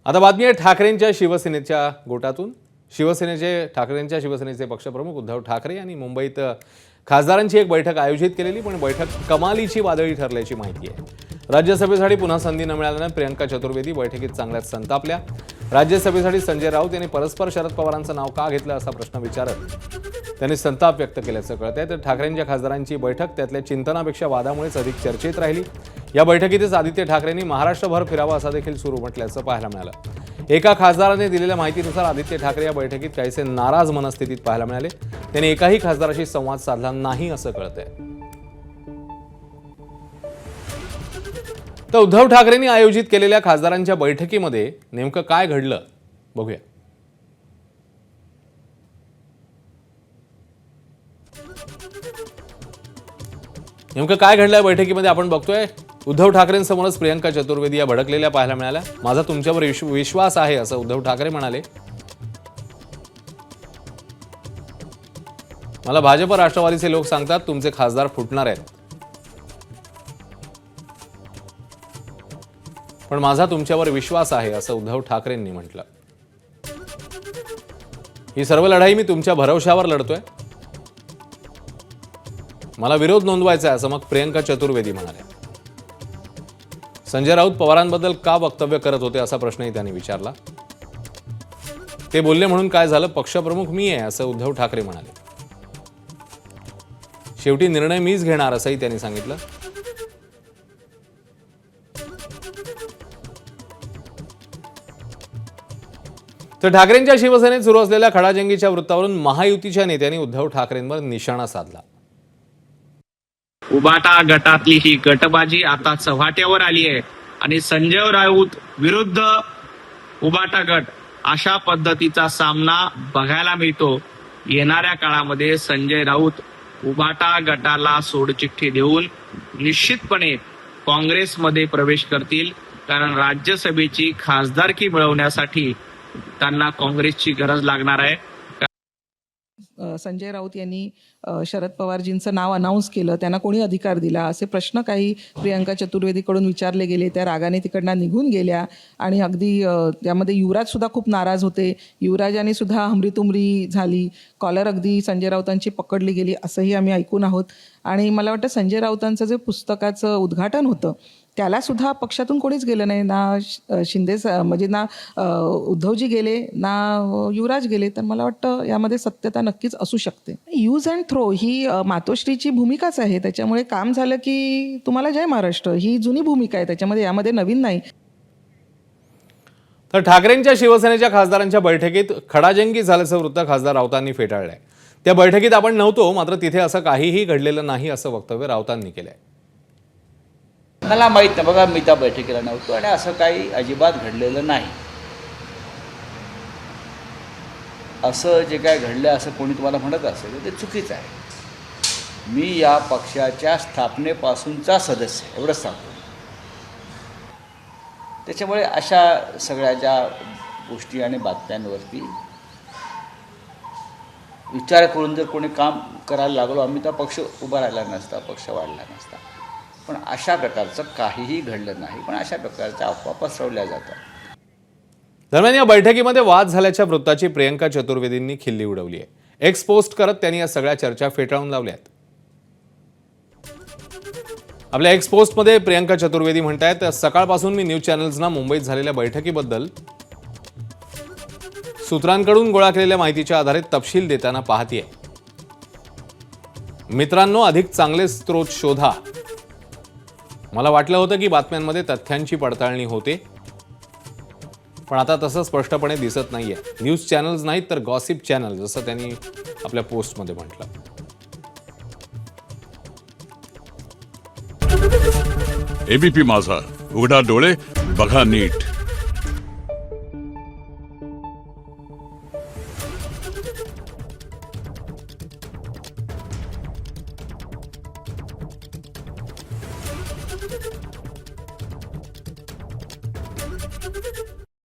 आता बातमी आहे ठाकरेंच्या शिवसेनेच्या गोटातून। ठाकरेंच्या शिवसेनेचे पक्षप्रमुख उद्धव ठाकरे यांनी मुंबईत खासदारांची एक बैठक आयोजित केलेली, पण बैठक कमालीची वादळी ठरल्याची माहिती आहे। राज्यसभेसाठी पुन्हा संधी न मिळाल्याने प्रियंका चतुर्वेदी बैठकीत चांगल्याच संतापल्या। राज्यसभेसाठी संजय राऊत यांनी परस्पर शरद पवारांचं नाव का घेतलं असा प्रश्न विचारत त्यांनी संताप व्यक्त केल्याचं कळतंय। तर ठाकरेंच्या खासदारांची बैठक त्यातल्या चिंतनापेक्षा वादामुळेच अधिक चर्चेत राहिली। या बैठकीतच आदित्य ठाकरेंनी महाराष्ट्रभर फिरावा असा देखील सूर उमटल्याचं पाहायला मिळालं। एका खासदाराने दिलेल्या माहितीनुसार आदित्य ठाकरे या बैठकीत काहीसे नाराज मनस्थितीत पाहायला मिळाले। त्यांनी एकाही खासदाराशी संवाद साधला नाही असं कळतंय। तर उद्धव ठाकरेंनी आयोजित केलेल्या खासदारांच्या बैठकीमध्ये नेमकं काय घडलं बघूया। नेमकं काय घडलंय बैठकीमध्ये आपण बघतोय। उद्धव ठाकरेंसमोरच प्रियंका चतुर्वेदी या भडकलेल्या पाहायला मिळाल्या। माझा तुमच्यावर विश्वास आहे असं उद्धव ठाकरे म्हणाले। मला भाजप राष्ट्रवादीचे लोक सांगतात तुमचे खासदार फुटणार आहेत, पण माझा तुमच्यावर विश्वास आहे असं उद्धव ठाकरेंनी म्हटलं। ही सर्व लढाई मी तुमच्या भरवशावर लढतोय, मला विरोध नोंदवायचा आहे असं मग प्रियंका चतुर्वेदी म्हणाले। संजय राऊत पवारांबद्दल का वक्तव्य करत होते असा प्रश्नही त्यांनी विचारला। ते बोलले म्हणून काय झालं, पक्षप्रमुख मी आहे असं उद्धव ठाकरे म्हणाले। शेवटी निर्णय मीच घेणार असंही त्यांनी सांगितलं। तर ठाकरेंच्या शिवसेनेत सुरू असलेल्या खडाजंगीच्या वृत्तावरून महायुतीच्या नेत्यांनी उद्धव ठाकरेंवर निशाणा साधला। उबाटा गटातली ही गटबाजी आता चव्हाट्यावर आली आहे आणि संजय राऊत विरुद्ध उबाटा गट अशा पद्धतीचा सामना बघायला मिळतो। येणाऱ्या काळामध्ये संजय राऊत उबाटा गटाला सोडचिठ्ठी देऊन निश्चितपणे काँग्रेसमध्ये प्रवेश करतील, कारण राज्यसभेची खासदारकी मिळवण्यासाठी त्यांना काँग्रेसची गरज लागणार आहे। संजय राऊत यांनी शरद पवारजींचं नाव अनाऊन्स केलं, त्यांना कोणी अधिकार दिला असे प्रश्न काही प्रियंका चतुर्वेदीकडून विचारले गेले। त्या रागाने तिकडनं निघून गेल्या आणि अगदी त्यामध्ये युवराज सुद्धा खूप नाराज होते। युवराजाने सुद्धा हमरीतुमरी झाली, कॉलर अगदी संजय राऊतांची पकडली गेली असंही आम्ही ऐकून आहोत। आणि मला वाटतं संजय राऊतांचं जे पुस्तकाचं उद्घाटन होतं त्याला सुद्धा पक्षातून कोणीच गेलं नाही, ना शिंदे म्हणजे ना उद्धवजी गेले ना युवराज गेले। तर मला वाटतं यामध्ये सत्यता नक्कीच असू शकते। यूज अँड थ्रो ही मातोश्रीची भूमिकाच आहे, त्याच्यामुळे काम झालं की तुम्हाला जय महाराष्ट्र ही जुनी भूमिका आहे, त्याच्यामध्ये यामध्ये नवीन नाही। तर ठाकरेंच्या शिवसेनेच्या खासदारांच्या बैठकीत खडाजंगी झाल्याचं वृत्त खासदार राऊतांनी फेटाळलंय। त्या बैठकीत आपण नव्हतो, मात्र तिथे असं काहीही घडलेलं नाही असं वक्तव्य राऊतांनी केलंय। मला माहीत नाही बघा, मी त्या बैठकीला नव्हतो आणि असं काही अजिबात घडलेलं नाही। असं जे काय घडलं असं कोणी तुम्हाला म्हणत असेल तर ते चुकीचं आहे। मी या पक्षाच्या स्थापनेपासूनचा सदस्य एवढंच सांगतो। त्याच्यामुळे अशा सगळ्या ज्या गोष्टी आणि बातम्यांवरती विचार करून जर कोणी काम करायला लागलो आम्ही तर पक्ष उभा राहिला नसता, पक्ष वाढला नसता। पण अशा प्रकारचं काहीही घडलं नाही, पण अशा प्रकारच्या अफवा पसरवल्या जातात। दरम्यान या बैठकीमध्ये वाद झाल्याच्या वृत्ताची प्रियंका चतुर्वेदींनी खिल्ली उडवली आहे। एक्स पोस्ट करत त्यांनी या सगळ्या चर्चा फेटाळून लावल्यात। आपल्या एक्स पोस्टमध्ये प्रियंका चतुर्वेदी म्हणतायत, सकाळपासून मी न्यूज चॅनल्सना मुंबईत झालेल्या बैठकीबद्दल सूत्रांकडून गोळा केलेल्या माहितीच्या आधारे तपशील देताना पाहतीये। मित्रांनो, अधिक चांगले स्रोत शोधा। मला वाटलं होतं की बातम्यांमध्ये तथ्यांची पडताळणी होते, पण आता तसं स्पष्टपणे दिसत नाहीये। न्यूज चॅनल्स नाहीत तर गॉसिप चॅनल, जसं त्यांनी आपल्या पोस्टमध्ये म्हटलं। एबीपी माझा, उघडा डोळे बघा नीट।